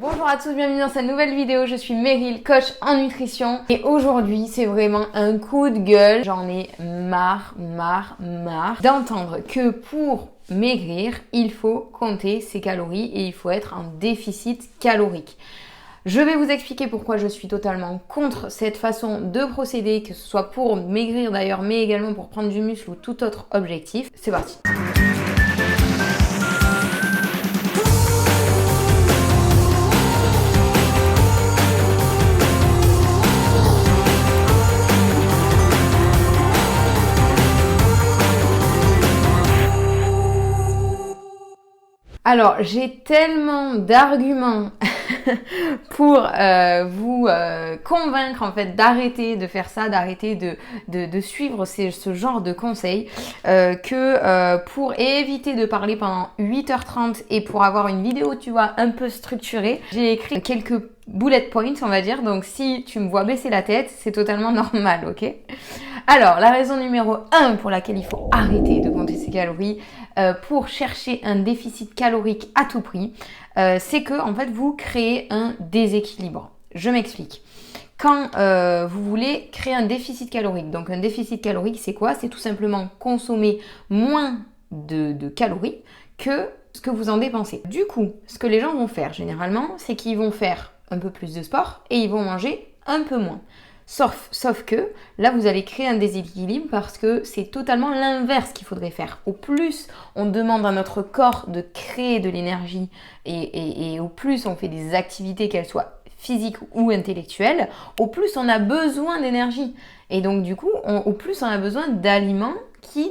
Bonjour à tous, bienvenue dans cette nouvelle vidéo. Je suis Meryl, coach en nutrition. Et aujourd'hui, c'est vraiment un coup de gueule. J'en ai marre d'entendre que pour maigrir, il faut compter ses calories et il faut être en déficit calorique. Je vais vous expliquer pourquoi je suis totalement contre cette façon de procéder, que ce soit pour maigrir d'ailleurs, mais également pour prendre du muscle ou tout autre objectif. C'est parti. Alors, j'ai tellement d'arguments pour vous convaincre en fait d'arrêter de faire ça, d'arrêter de suivre ce genre de conseils que pour éviter de parler pendant 8h30 et pour avoir une vidéo, tu vois, un peu structurée, j'ai écrit quelques bullet points, on va dire. Donc, si tu me vois baisser la tête, c'est totalement normal, ok? Alors, la raison numéro 1 pour laquelle il faut arrêter de compter ses calories pour chercher un déficit calorique à tout prix, c'est que en fait, vous créez un déséquilibre. Je m'explique. Quand vous voulez créer un déficit calorique, donc un déficit calorique, c'est quoi? C'est tout simplement consommer moins de calories que ce que vous en dépensez. Du coup, ce que les gens vont faire généralement, c'est qu'ils vont faire un peu plus de sport et ils vont manger un peu moins. Sauf que là, vous allez créer un déséquilibre parce que c'est totalement l'inverse qu'il faudrait faire. Au plus on demande à notre corps de créer de l'énergie et au plus on fait des activités, qu'elles soient physiques ou intellectuelles, au plus on a besoin d'énergie. Et donc du coup, au plus on a besoin d'aliments qui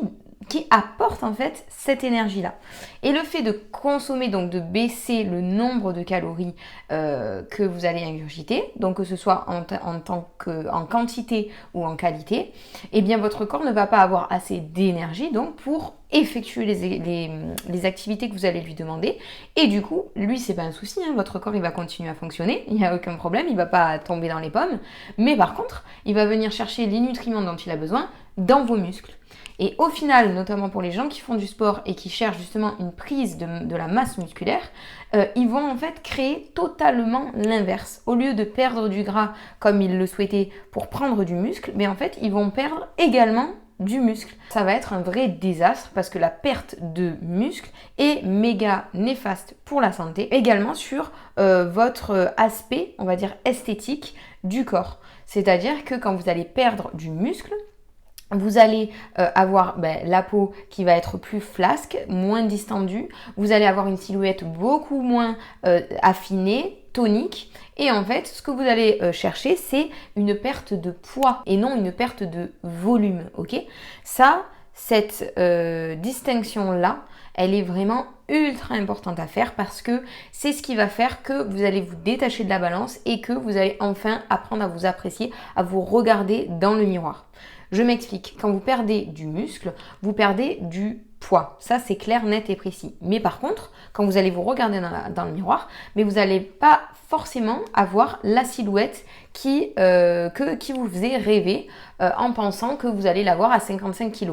apportent en fait cette énergie-là. Et le fait de consommer, donc de baisser le nombre de calories que vous allez ingurgiter, donc que ce soit en quantité ou en qualité, eh bien votre corps ne va pas avoir assez d'énergie donc pour effectuer les activités que vous allez lui demander. Et du coup, lui, c'est pas un souci, hein, votre corps il va continuer à fonctionner, il n'y a aucun problème, il va pas tomber dans les pommes, mais par contre, il va venir chercher les nutriments dont il a besoin dans vos muscles. Et au final, notamment pour les gens qui font du sport et qui cherchent justement une prise de la masse musculaire, ils vont en fait créer totalement l'inverse. Au lieu de perdre du gras comme ils le souhaitaient pour prendre du muscle, mais en fait, ils vont perdre également du muscle. Ça va être un vrai désastre parce que la perte de muscle est méga néfaste pour la santé, également sur votre aspect, on va dire esthétique du corps. C'est-à-dire que quand vous allez perdre du muscle, vous allez avoir la peau qui va être plus flasque, moins distendue. Vous allez avoir une silhouette beaucoup moins affinée, tonique. Et en fait, ce que vous allez chercher, c'est une perte de poids et non une perte de volume. Ok ? Ça, cette distinction-là, elle est vraiment ultra importante à faire parce que c'est ce qui va faire que vous allez vous détacher de la balance et que vous allez enfin apprendre à vous apprécier, à vous regarder dans le miroir. Je m'explique. Quand vous perdez du muscle, vous perdez du poids. Ça, c'est clair, net et précis. Mais par contre, quand vous allez vous regarder dans le miroir, mais vous n'allez pas forcément avoir la silhouette qui vous faisait rêver en pensant que vous allez l'avoir à 55 kg.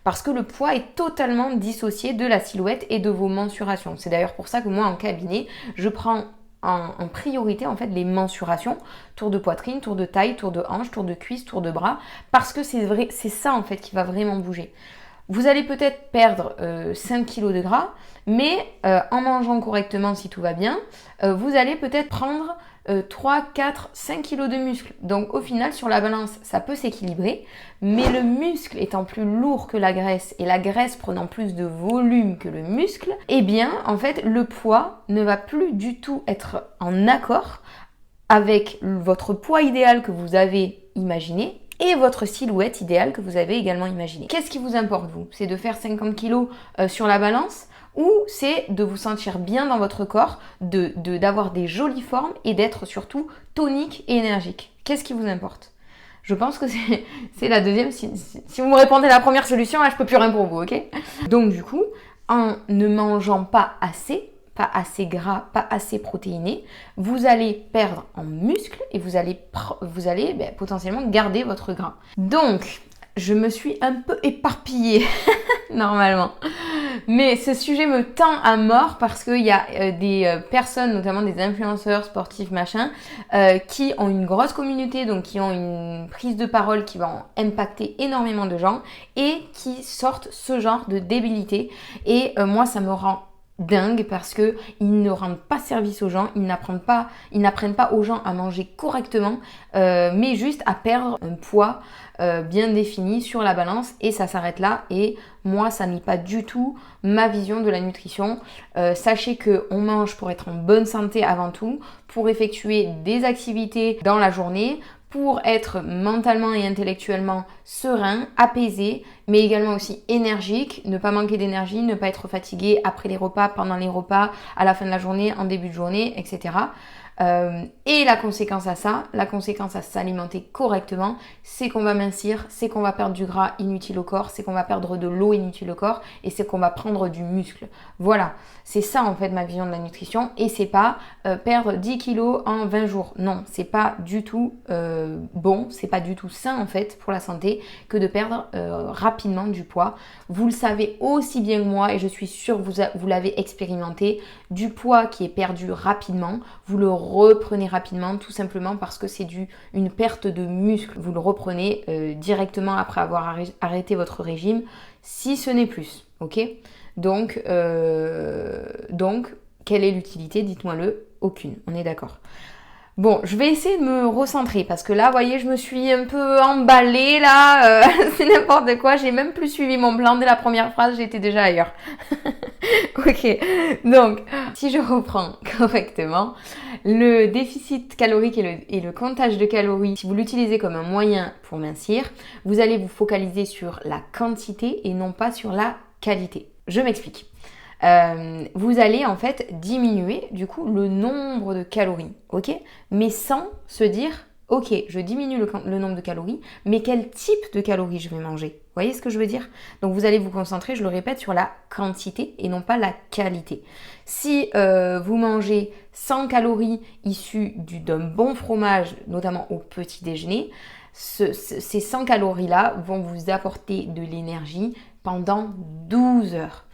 Parce que le poids est totalement dissocié de la silhouette et de vos mensurations. C'est d'ailleurs pour ça que moi, en cabinet, je prends en priorité en fait les mensurations, tour de poitrine, tour de taille, tour de hanche, tour de cuisse, tour de bras, parce que c'est vrai, c'est ça en fait qui va vraiment bouger. Vous allez peut-être perdre 5 kg de gras, mais en mangeant correctement si tout va bien, vous allez peut-être prendre 3, 4, 5 kg de muscle. Donc au final, sur la balance, ça peut s'équilibrer, mais le muscle étant plus lourd que la graisse et la graisse prenant plus de volume que le muscle, eh bien, en fait, le poids ne va plus du tout être en accord avec votre poids idéal que vous avez imaginé et votre silhouette idéale que vous avez également imaginée. Qu'est-ce qui vous importe, vous? C'est de faire 50 kg sur la balance? Ou c'est de vous sentir bien dans votre corps, d'avoir des jolies formes et d'être surtout tonique et énergique. Qu'est-ce qui vous importe? Je pense que c'est la deuxième. Si vous me répondez la première solution, là, je peux plus rien pour vous, ok? Donc du coup, en ne mangeant pas assez gras, pas assez protéiné, vous allez perdre en muscle et vous allez potentiellement garder votre gras. Donc, je me suis un peu éparpillée normalement. Mais ce sujet me tend à mort parce qu'il y a des personnes, notamment des influenceurs sportifs, machin, qui ont une grosse communauté, donc qui ont une prise de parole qui va impacter énormément de gens et qui sortent ce genre de débilité. Et moi, ça me rend dingue parce que ils ne rendent pas service aux gens, ils n'apprennent pas aux gens à manger correctement, mais juste à perdre un poids bien défini sur la balance et ça s'arrête là. Et moi, ça n'est pas du tout ma vision de la nutrition. Sachez que on mange pour être en bonne santé avant tout, pour effectuer des activités dans la journée, pour être mentalement et intellectuellement serein, apaisé, mais également aussi énergique, ne pas manquer d'énergie, ne pas être fatigué après les repas, pendant les repas, à la fin de la journée, en début de journée, etc. Et la conséquence à s'alimenter correctement, c'est qu'on va mincir, c'est qu'on va perdre du gras inutile au corps, c'est qu'on va perdre de l'eau inutile au corps et c'est qu'on va prendre du muscle. Voilà, c'est ça en fait ma vision de la nutrition et c'est pas perdre 10 kilos en 20 jours. Non, c'est pas du tout bon, c'est pas du tout sain en fait pour la santé que de perdre rapidement du poids. Vous le savez aussi bien que moi et je suis sûre que vous l'avez expérimenté, du poids qui est perdu rapidement, vous le reprenez rapidement tout simplement parce que c'est une perte de muscle. Vous le reprenez directement après avoir arrêté votre régime, si ce n'est plus, ok ? Donc, quelle est l'utilité ? Dites-moi-le, aucune, on est d'accord. Bon, je vais essayer de me recentrer parce que là, vous voyez, je me suis un peu emballée là, c'est n'importe quoi, j'ai même plus suivi mon plan dès la première phrase, j'étais déjà ailleurs. Ok, donc si je reprends correctement, le déficit calorique et le comptage de calories, si vous l'utilisez comme un moyen pour mincir, vous allez vous focaliser sur la quantité et non pas sur la qualité. Je m'explique. Vous allez en fait diminuer du coup le nombre de calories, ok ? Mais sans se dire, ok, je diminue le nombre de calories, mais quel type de calories je vais manger ? Vous voyez ce que je veux dire ? Donc vous allez vous concentrer, je le répète, sur la quantité et non pas la qualité. Si vous mangez 100 calories issues d'un bon fromage, notamment au petit déjeuner, ces 100 calories-là vont vous apporter de l'énergie pendant 12 heures.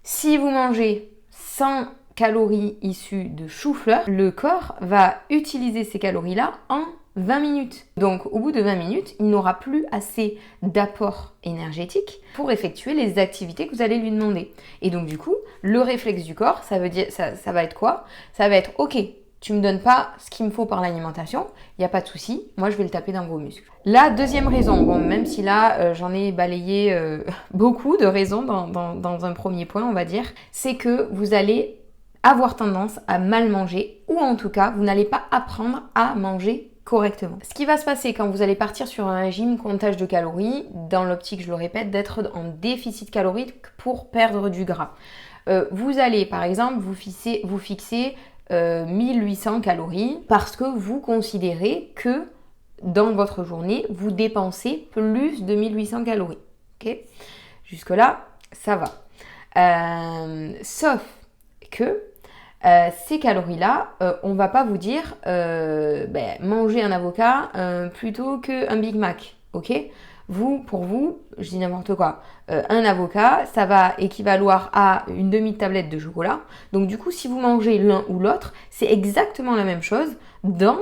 Si vous mangez 100 calories issues de chou-fleur, le corps va utiliser ces calories-là en 20 minutes. Donc au bout de 20 minutes, il n'aura plus assez d'apport énergétique pour effectuer les activités que vous allez lui demander. Et donc du coup, le réflexe du corps, ça va être quoi ? Ça va être ok, tu me donnes pas ce qu'il me faut par l'alimentation, il n'y a pas de souci, moi je vais le taper dans vos muscles. La deuxième raison, bon même si là j'en ai balayé beaucoup de raisons dans un premier point on va dire, c'est que vous allez avoir tendance à mal manger ou en tout cas vous n'allez pas apprendre à manger correctement. Ce qui va se passer quand vous allez partir sur un régime comptage de calories, dans l'optique je le répète d'être en déficit calorique pour perdre du gras. Vous allez par exemple vous fixer 1800 calories parce que vous considérez que dans votre journée, vous dépensez plus de 1800 calories. Ok ? Jusque-là, ça va. Sauf que ces calories-là, on ne va pas vous dire mangez un avocat plutôt qu'un Big Mac. Ok ? Pour vous, je dis n'importe quoi, un avocat, ça va équivaloir à une demi-tablette de chocolat. Donc du coup, si vous mangez l'un ou l'autre, c'est exactement la même chose dans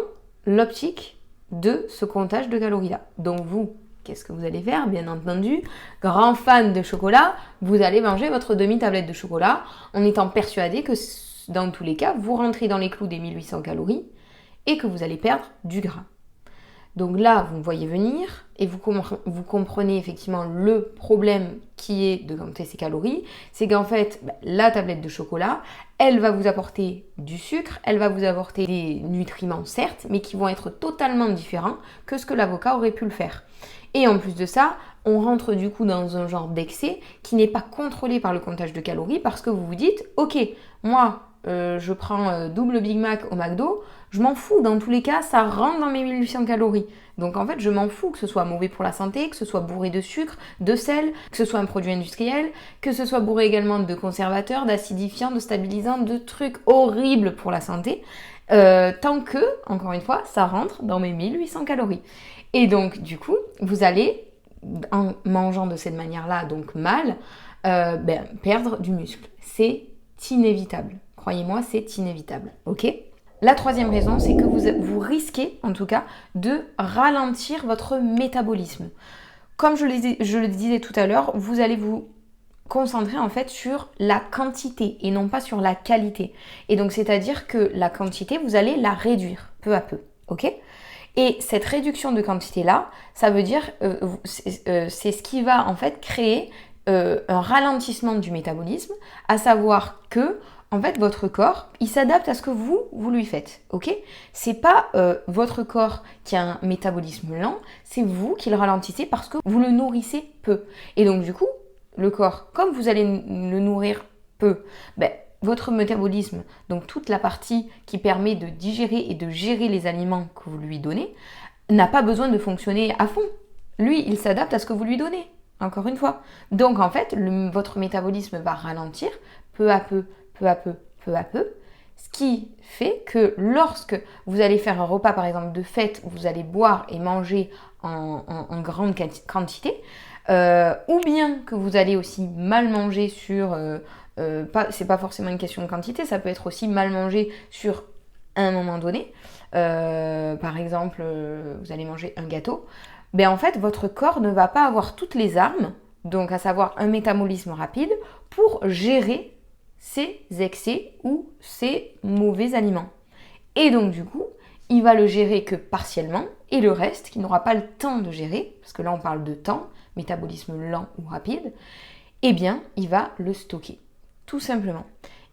l'optique de ce comptage de calories-là. Donc vous, qu'est-ce que vous allez faire ? Bien entendu, grand fan de chocolat, vous allez manger votre demi-tablette de chocolat en étant persuadé que dans tous les cas, vous rentrez dans les clous des 1800 calories et que vous allez perdre du gras. Donc là, vous me voyez venir et vous comprenez effectivement le problème qui est de compter ces calories. C'est qu'en fait, la tablette de chocolat, elle va vous apporter du sucre, elle va vous apporter des nutriments certes, mais qui vont être totalement différents que ce que l'avocat aurait pu le faire. Et en plus de ça, on rentre du coup dans un genre d'excès qui n'est pas contrôlé par le comptage de calories parce que vous vous dites, ok, moi, je prends double Big Mac au McDo, je m'en fous, dans tous les cas, ça rentre dans mes 1800 calories. Donc en fait, je m'en fous que ce soit mauvais pour la santé, que ce soit bourré de sucre, de sel, que ce soit un produit industriel, que ce soit bourré également de conservateurs, d'acidifiants, de stabilisants, de trucs horribles pour la santé, tant que, encore une fois, ça rentre dans mes 1800 calories. Et donc, du coup, vous allez, en mangeant de cette manière-là, donc mal, perdre du muscle. C'est inévitable. Croyez-moi, c'est inévitable. Ok ? La troisième raison, c'est que vous risquez, en tout cas, de ralentir votre métabolisme. Comme je le disais tout à l'heure, vous allez vous concentrer en fait sur la quantité et non pas sur la qualité. Et donc, c'est-à-dire que la quantité, vous allez la réduire peu à peu. Ok ? Et cette réduction de quantité-là, ça veut dire, c'est ce qui va en fait créer un ralentissement du métabolisme, à savoir que en fait, votre corps, il s'adapte à ce que vous lui faites, ok ? C'est pas votre corps qui a un métabolisme lent, c'est vous qui le ralentissez parce que vous le nourrissez peu. Et donc, du coup, le corps, comme vous allez le nourrir peu, votre métabolisme, donc toute la partie qui permet de digérer et de gérer les aliments que vous lui donnez, n'a pas besoin de fonctionner à fond. Lui, il s'adapte à ce que vous lui donnez, encore une fois. Donc, en fait, votre métabolisme va ralentir peu à peu, peu à peu, peu à peu, ce qui fait que lorsque vous allez faire un repas, par exemple, de fête, où vous allez boire et manger en grande quantité, ou bien que vous allez aussi mal manger sur... c'est pas forcément une question de quantité, ça peut être aussi mal manger sur un moment donné. Par exemple, vous allez manger un gâteau. En fait, votre corps ne va pas avoir toutes les armes, donc à savoir un métabolisme rapide, pour gérer ces excès ou ces mauvais aliments. Et donc du coup, il va le gérer que partiellement, et le reste, qu'il n'aura pas le temps de gérer, parce que là on parle de temps, métabolisme lent ou rapide, il va le stocker, tout simplement.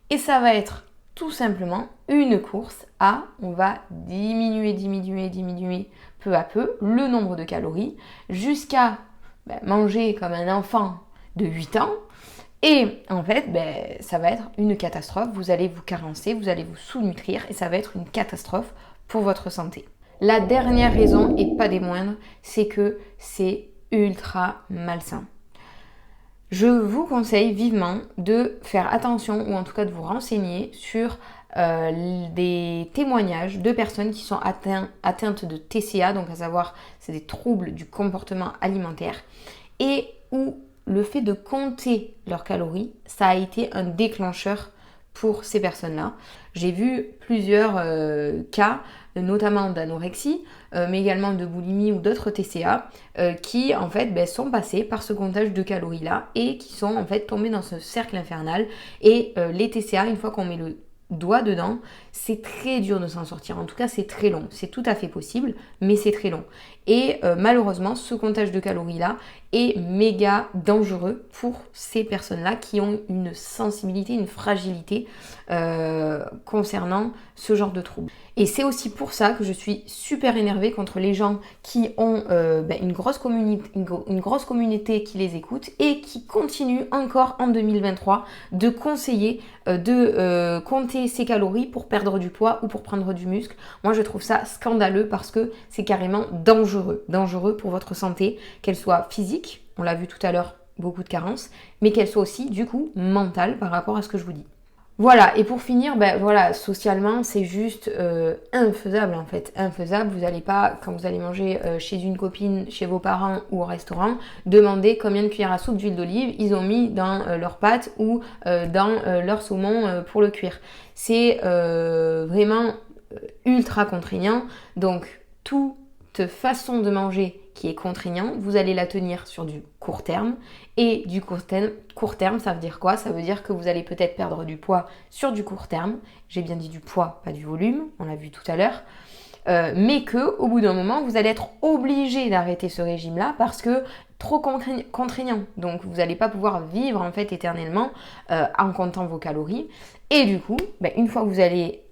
Et ça va être tout simplement une course à, on va diminuer peu à peu le nombre de calories, jusqu'à manger comme un enfant de 8 ans. Et en fait, ça va être une catastrophe. Vous allez vous carencer, vous allez vous sous-nutrir et ça va être une catastrophe pour votre santé. La dernière raison, et pas des moindres, c'est que c'est ultra malsain. Je vous conseille vivement de faire attention ou en tout cas de vous renseigner sur des témoignages de personnes qui sont atteintes de TCA, donc à savoir c'est des troubles du comportement alimentaire, et où le fait de compter leurs calories, ça a été un déclencheur pour ces personnes-là. J'ai vu plusieurs cas, notamment d'anorexie, mais également de boulimie ou d'autres TCA, qui en fait sont passés par ce comptage de calories-là et qui sont en fait tombés dans ce cercle infernal. Et les TCA, une fois qu'on met le doigt dedans, c'est très dur de s'en sortir. En tout cas, c'est très long. C'est tout à fait possible, mais c'est très long. Et malheureusement, ce comptage de calories-là est méga dangereux pour ces personnes-là qui ont une sensibilité, une fragilité concernant ce genre de troubles. Et c'est aussi pour ça que je suis super énervée contre les gens qui ont une grosse communauté qui les écoute et qui continuent encore en 2023 de conseiller de compter ses calories pour perdre du poids ou pour prendre du muscle. Moi, je trouve ça scandaleux parce que c'est carrément dangereux pour votre santé, qu'elle soit physique, on l'a vu tout à l'heure, beaucoup de carences, mais qu'elle soit aussi du coup mentale par rapport à ce que je vous dis. Voilà, et pour finir, socialement, c'est juste infaisable en fait. Infaisable, vous n'allez pas, quand vous allez manger chez une copine, chez vos parents ou au restaurant, demander combien de cuillères à soupe d'huile d'olive ils ont mis dans leurs pâtes ou dans leur saumon pour le cuire. C'est vraiment ultra contraignant, donc toute façon de manger qui est contraignant, vous allez la tenir sur du court terme. Et du court terme, ça veut dire quoi ? Ça veut dire que vous allez peut-être perdre du poids sur du court terme. J'ai bien dit du poids, pas du volume, on l'a vu tout à l'heure. Mais qu'au bout d'un moment, vous allez être obligé d'arrêter ce régime-là parce que trop contraignant. Donc, vous n'allez pas pouvoir vivre en fait éternellement en comptant vos calories. Et du coup, une fois que vous allez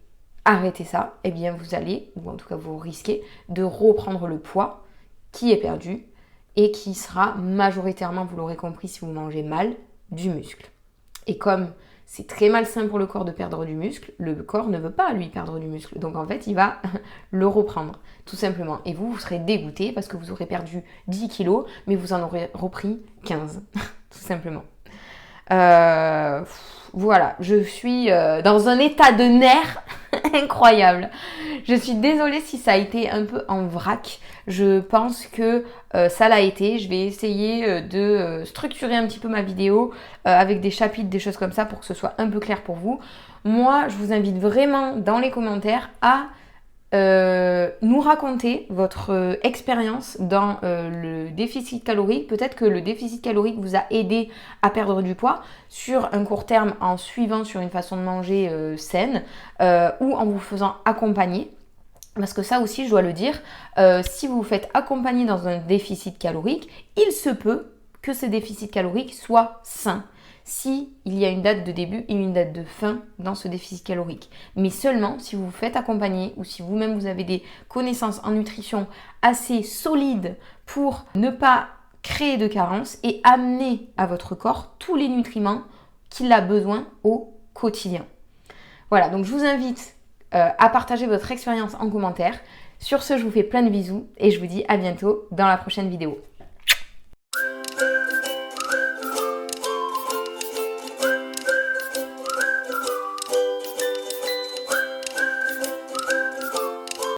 arrêter ça, vous allez, ou en tout cas vous risquez, de reprendre le poids qui est perdu et qui sera majoritairement, vous l'aurez compris si vous mangez mal, du muscle. Et comme c'est très malsain pour le corps de perdre du muscle, le corps ne veut pas lui perdre du muscle. Donc en fait, il va le reprendre, tout simplement. Et vous serez dégoûté parce que vous aurez perdu 10 kilos, mais vous en aurez repris 15, tout simplement. Voilà, je suis dans un état de nerfs Incroyable. Je suis désolée si ça a été un peu en vrac. Je pense que ça l'a été. Je vais essayer de structurer un petit peu ma vidéo avec des chapitres, des choses comme ça pour que ce soit un peu clair pour vous. Moi, je vous invite vraiment dans les commentaires à nous raconter votre expérience dans le déficit calorique. Peut-être que le déficit calorique vous a aidé à perdre du poids sur un court terme en suivant sur une façon de manger saine ou en vous faisant accompagner. Parce que ça aussi, je dois le dire, si vous vous faites accompagner dans un déficit calorique, il se peut que ce déficit calorique soit sain. Si il y a une date de début et une date de fin dans ce déficit calorique. Mais seulement si vous vous faites accompagner ou si vous-même vous avez des connaissances en nutrition assez solides pour ne pas créer de carence et amener à votre corps tous les nutriments qu'il a besoin au quotidien. Voilà, donc je vous invite à partager votre expérience en commentaire. Sur ce, je vous fais plein de bisous et je vous dis à bientôt dans la prochaine vidéo.